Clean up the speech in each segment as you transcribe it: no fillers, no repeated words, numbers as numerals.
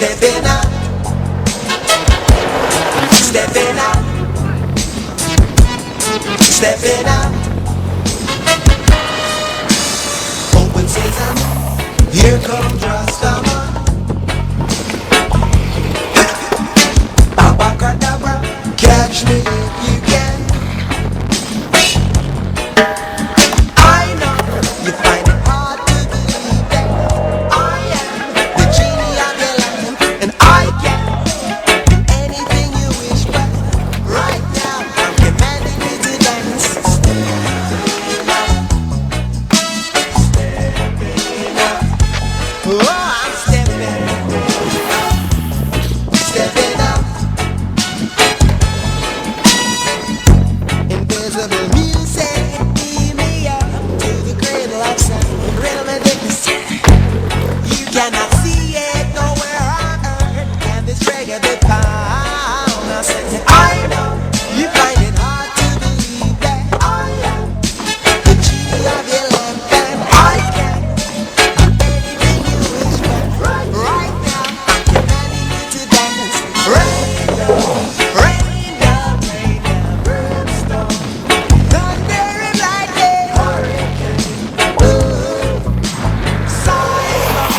Stepping out, stepping out, stepping out. Open sesame, here comes Rastama. Abacadabra, catch me if you can. I know you find it hard to believe that I am the genie of your lamp, and I can do anything you wish, but right now I'm commanding you to dance. Oh, I'm stepping, stepping up. Invisible music, beam me up to the cradle of sound. Rhythm and dignity. You cannot see it nowhere on earth. And this reggae be found. I said, I know you find it hard to believe that I am the genie of your lamp, and I can do anything you wish, but right now I'm commanding you to dance. Rain down, rain down, rain down, brimstone, thunder and lightning, hurricane, cyclone.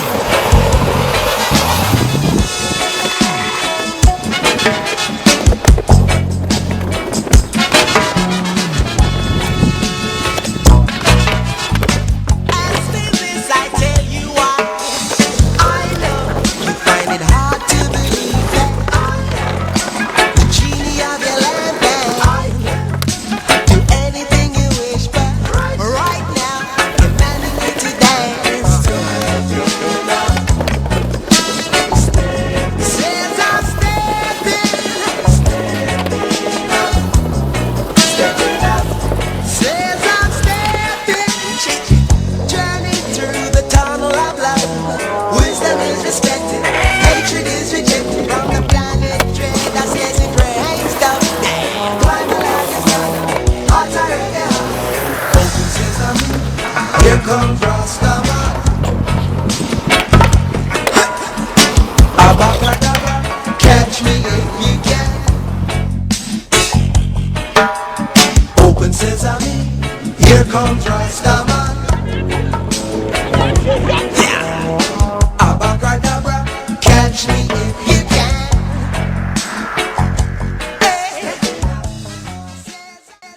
As this I tell you why. I know you find it hard to believe that I am the genie of your lamp, and I can do anything you wish, but right now I'm commanding you to dance. Says I'm stepping, stepping up. Says I'm stepping, journey through the tunnel of love. Wisdom is respected, hatred is rejected. From the planet dread, I says it rains down. Climb the ladder, hearts are ready. Open sesame, here comes Rastama. Abacadabra, catch me if you can. Open sesame, here comes Rastama.